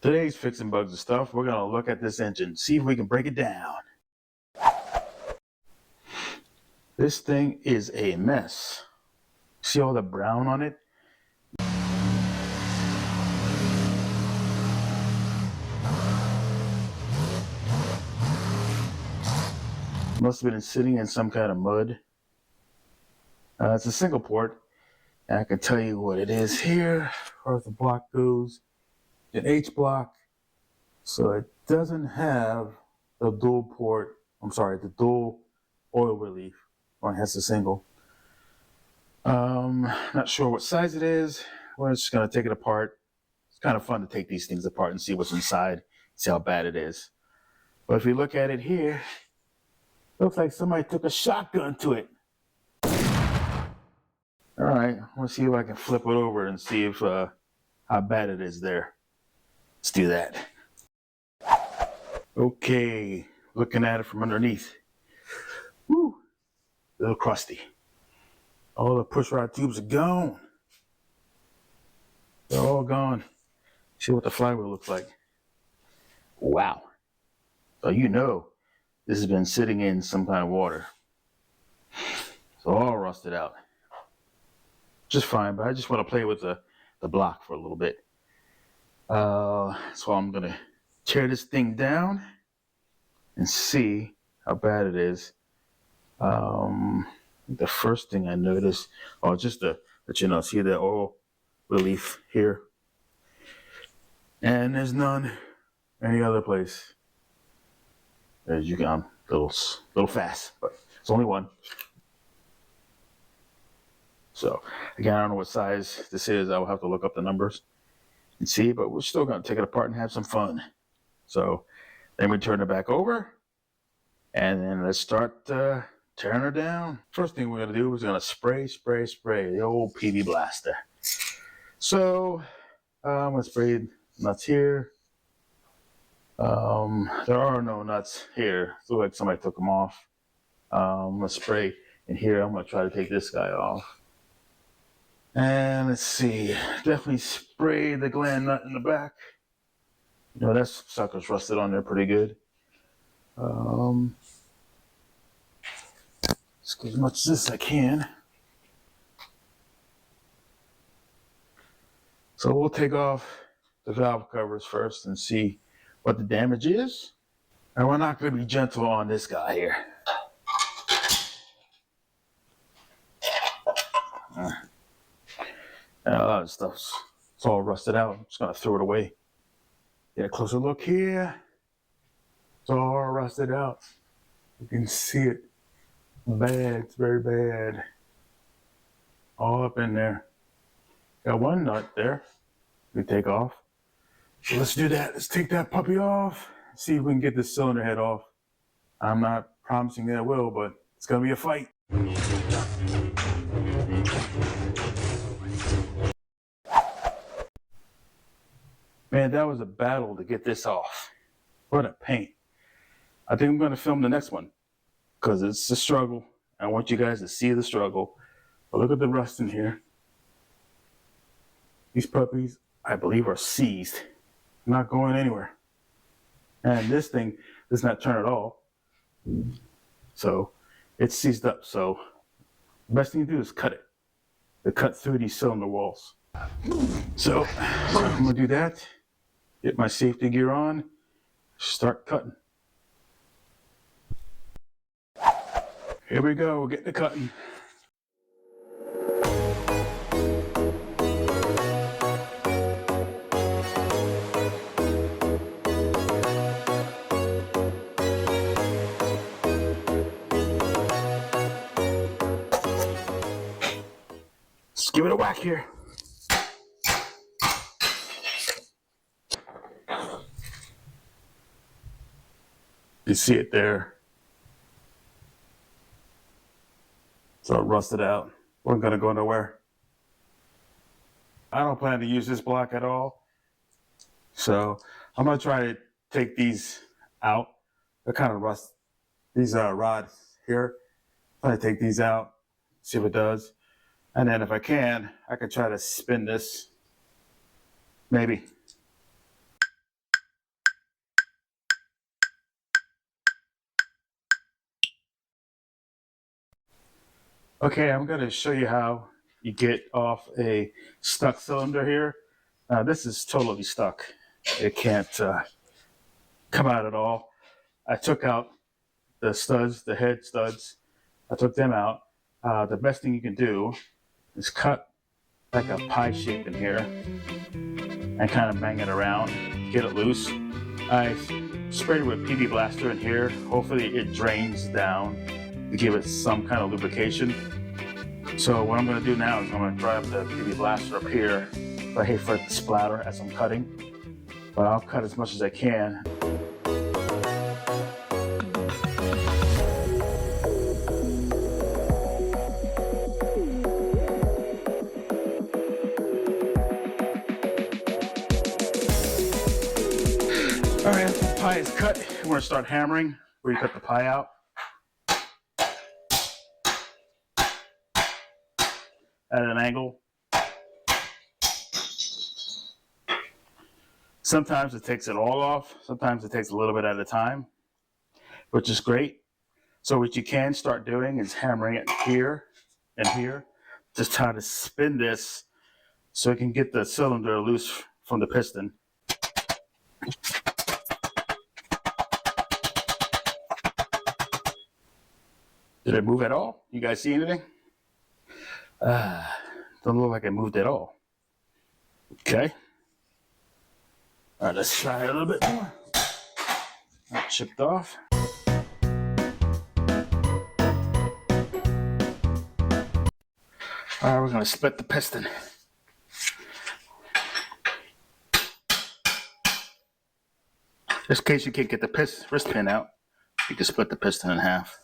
Today's Fixing Bugs and Stuff, we're going to look at this engine, see if we can break it down. This thing is a mess. See all the brown on it? Must have been sitting in some kind of mud. It's a single port, and I can tell you what it is here, as far as the block goes. An H block, so it doesn't have the dual oil relief, or it has a single. Not sure what size it is. We're just gonna take it apart. It's kind of fun to take these things apart and see what's inside, see how bad it is. But if you look at it here, it looks like somebody took a shotgun to it. All right, let's see if I can flip it over and see if how bad it is there. Let's do that. Okay, looking at it from underneath. Woo, a little crusty. All the push rod tubes are gone. They're all gone. See what the flywheel looks like. Wow. So you know this has been sitting in some kind of water. It's all rusted out. Just fine, but I just want to play with the block for a little bit. So I'm gonna tear this thing down and see how bad it is. The first thing I noticed, just to let you know, see the oil relief here, and there's none any other place. As you can, little fast, but it's only one. So again, I don't know what size this is. I will have to look up the numbers and see, but we're still going to take it apart and have some fun. So then we turn it back over, and then let's start tearing her down. First thing we're going to do is going to spray the old PV blaster. So I'm going to spray nuts here. There are no nuts here. It looks like somebody took them off. I'm going to spray in here. I'm going to try to take this guy off. And let's see, definitely spray the gland nut in the back. You know, that sucker's rusted on there pretty good. Let's get as much as I can. So we'll take off the valve covers first and see what the damage is. And we're not going to be gentle on this guy here. And a lot of stuff's it's all rusted out. I'm just gonna throw it away. Get a closer look here. It's all rusted out. You can see it. Bad, it's very bad. All up in there. Got one nut there we take off. So let's do that. Let's take that puppy off. See if we can get this cylinder head off. I'm not promising that I will, but it's gonna be a fight. Man, that was a battle to get this off. What a pain. I think I'm going to film the next one because it's a struggle. I want you guys to see the struggle. But look at the rust in here. These puppies, I believe, are seized. Not going anywhere. And this thing does not turn at all. So it's seized up. So the best thing to do is cut it. To cut through these cylinder walls. So I'm going to do that. Get my safety gear on, start cutting. Here we go, we're getting to cutting. Let's give it a whack here. You see it there. It's all rusted out. Wasn't gonna go nowhere. I don't plan to use this block at all. So I'm gonna try to take these out. They're kind of rust. These rods here. I'm gonna take these out, see if it does. And then if I can try to spin this. Maybe. Okay, I'm going to show you how you get off a stuck cylinder here. This is totally stuck. It can't come out at all. I took out the studs, the head studs. I took them out. The best thing you can do is cut like a pie shape in here and kind of bang it around, get it loose. I sprayed it with PB Blaster in here. Hopefully it drains down to give it some kind of lubrication. So what I'm going to do now is I'm going to dry up the PB Blaster up here. I hate for it to splatter as I'm cutting, but I'll cut as much as I can. All right, after the pie is cut, we're going to start hammering where you cut the pie out. At an angle. Sometimes it takes it all off. Sometimes it takes a little bit at a time, which is great. So what you can start doing is hammering it here and here. Just try to spin this so it can get the cylinder loose from the piston. Did it move at all? You guys see anything? Don't look like it moved at all. Okay. All right, let's try it a little bit more. That chipped off. All right, we're gonna split the piston. Just in case you can't get the wrist pin out, you can split the piston in half.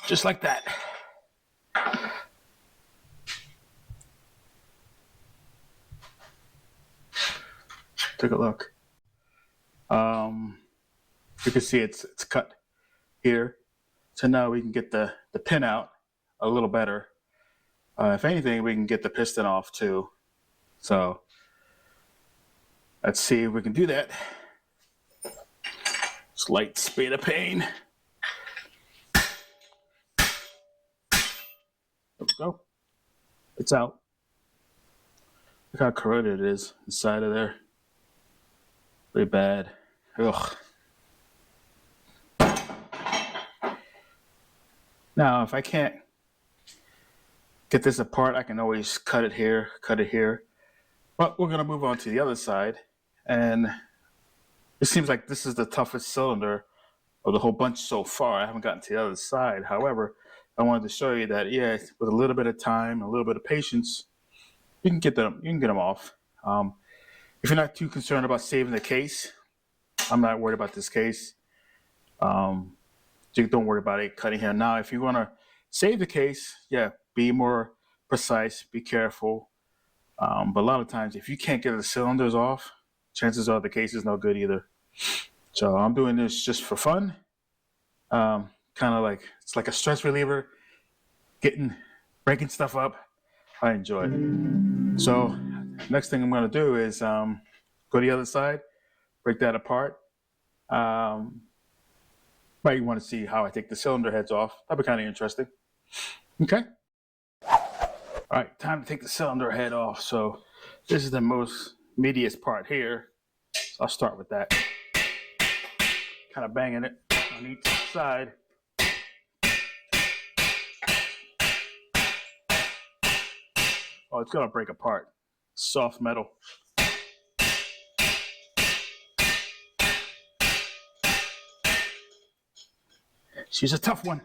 Just like that. Take a look. You can see it's cut here. So now we can get the pin out a little better. If anything, we can get the piston off too. So let's see if we can do that. Slight spade of pain. There we go. It's out. Look how corroded it is inside of there. Pretty bad. Ugh. Now, if I can't get this apart, I can always cut it here, cut it here. But we're going to move on to the other side. And it seems like this is the toughest cylinder of the whole bunch so far. I haven't gotten to the other side. However, I wanted to show you that, yeah, with a little bit of time, a little bit of patience, you can get them off. If you're not too concerned about saving the case, I'm not worried about this case. Don't worry about it cutting here. Now, if you want to save the case, yeah, be more precise, be careful. But a lot of times, if you can't get the cylinders off, chances are the case is no good either. So I'm doing this just for fun. Kind of like, it's like a stress reliever, breaking stuff up. I enjoy it. So next thing I'm going to do is go to the other side, break that apart. But you want to see how I take the cylinder heads off. That'd be kind of interesting. Okay. All right, time to take the cylinder head off. So this is the most meatiest part here. So I'll start with that. Kind of banging it on each side. Oh, it's gonna break apart. Soft metal. She's a tough one.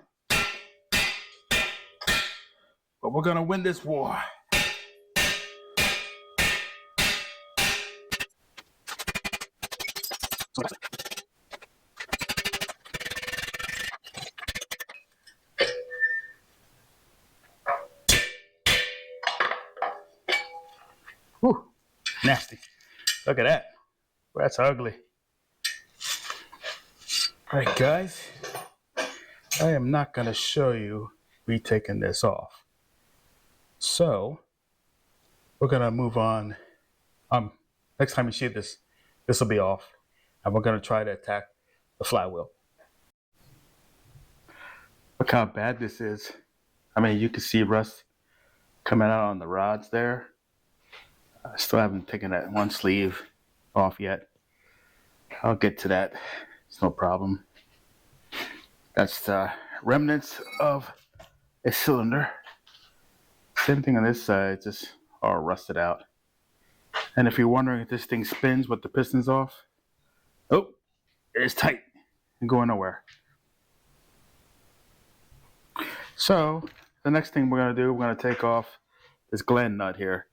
But we're gonna win this war. Whew, nasty. Look at that. That's ugly. All right, guys. I am not going to show you me taking this off. So we're going to move on. Next time you see this, this will be off. And we're going to try to attack the flywheel. Look how bad this is. I mean, you can see rust coming out on the rods there. I still haven't taken that one sleeve off yet. I'll get to that. It's no problem. That's the remnants of a cylinder. Same thing on this side, just all rusted out. And if you're wondering if this thing spins with the pistons off, oh, it's tight and going nowhere. So the next thing we're going to do, we're going to take off this Glen nut here.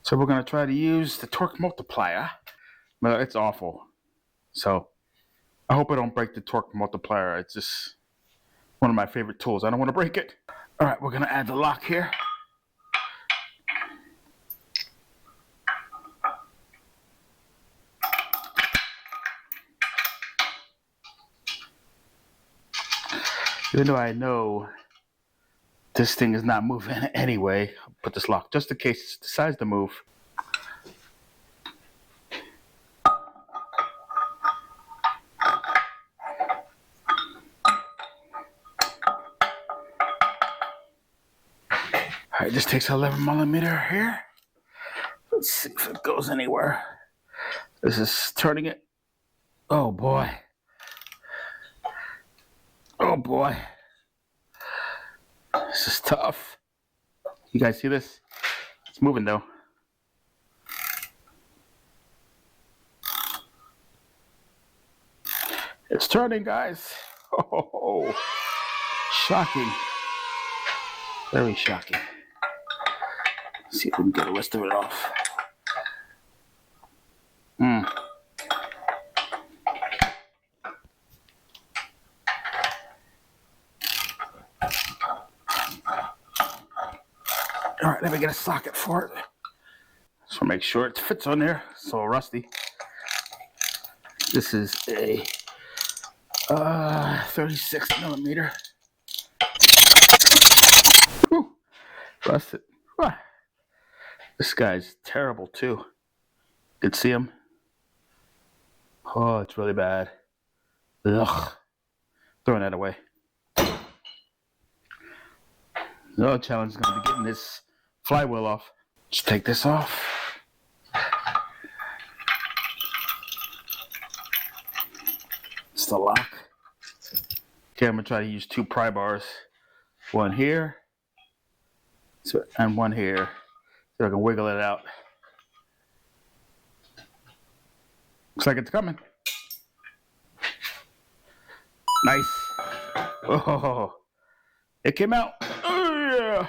So we're going to try to use the torque multiplier. Well, it's awful. So I hope I don't break the torque multiplier. It's just one of my favorite tools. I don't want to break it. All right, we're going to add the lock here. Even though I know this thing is not moving anyway, I'll put this lock just in case it decides to move. All right, this takes 11mm here. Let's see if it goes anywhere. This is turning it. Oh boy. Oh boy. This is tough. You guys see this? It's moving though. It's turning, guys. Oh, shocking. Very shocking. Let's see if we can get the rest of it off. All right, let me get a socket for it. Just want to make sure it fits on there. It's all rusty. This is a 36mm. Whew. Rusted. Ah. This guy's terrible too. You can see him. Oh, it's really bad. Ugh. Throwing that away. The other challenge is going to be getting this flywheel off. Just take this off. It's the lock. Okay, I'm going to try to use 2 pry bars. One here and one here. So I can wiggle it out. Looks like it's coming. Nice. Oh, it came out. Oh, yeah.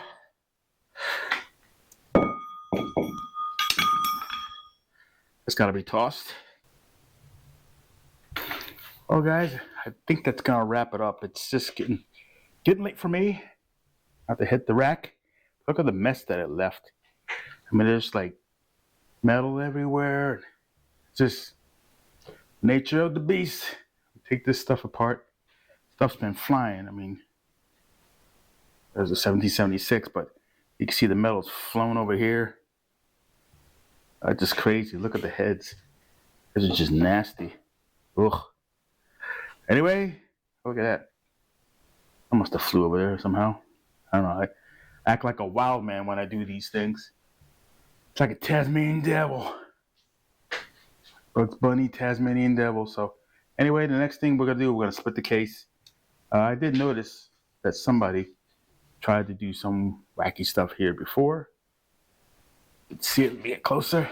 It's got to be tossed. Oh, guys, I think that's going to wrap it up. It's just getting late for me. I have to hit the rack. Look at the mess that it left. I mean, there's like metal everywhere. Just nature of the beast. Take this stuff apart. Stuff's been flying. I mean, there's a 1776, but you can see the metal's flown over here. Just crazy. Look at the heads. This is just nasty. Ugh. Anyway, look at that. I must have flew over there somehow. I don't know. I act like a wild man when I do these things. It's like a Tasmanian devil. Bugs Bunny, Tasmanian devil. So anyway, the next thing we're going to do, we're going to split the case. I did notice that somebody tried to do some wacky stuff here before. Let's see it get closer.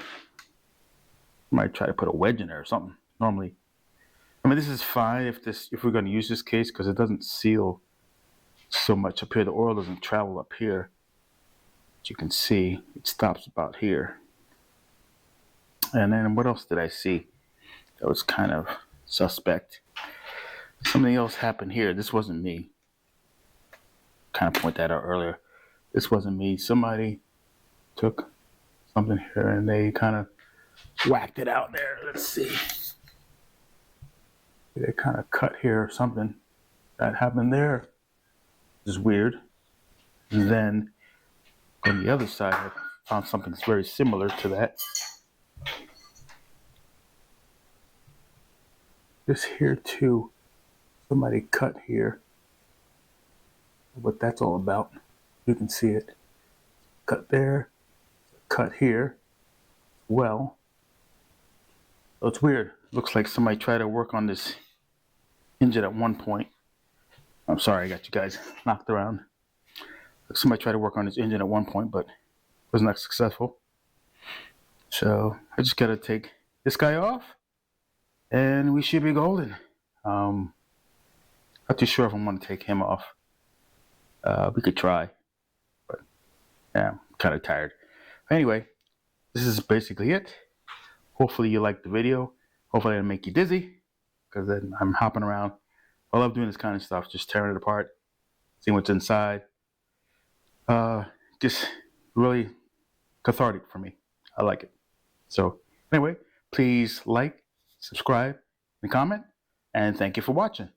Might try to put a wedge in there or something. Normally, I mean, this is fine if we're going to use this case because it doesn't seal so much up here. The oil doesn't travel up here. As you can see, it stops about here. And then what else did I see that was kind of suspect? Something else happened here. This wasn't me. Kind of point that out earlier. This wasn't me. Somebody took something here and they kind of whacked it out there. Let's see. They kind of cut here or something. That happened there. This is weird. And then on the other side, I found something that's very similar to that. This here too. somebody cut here. What that's all about. You can see it. Cut there, cut here. Well, so it's weird. Looks like somebody tried to work on this engine at one point. I'm sorry, I got you guys knocked around. Somebody tried to work on this engine at one point, but was not successful. So I just gotta take this guy off, and we should be golden. Not too sure if I'm gonna take him off. We could try, but yeah, I'm kind of tired. Anyway, this is basically it. Hopefully you liked the video. Hopefully I didn't make you dizzy, because then I'm hopping around. I love doing this kind of stuff, just tearing it apart, seeing what's inside. Just really cathartic for me. I like it. So anyway, please like, subscribe, and comment, and thank you for watching.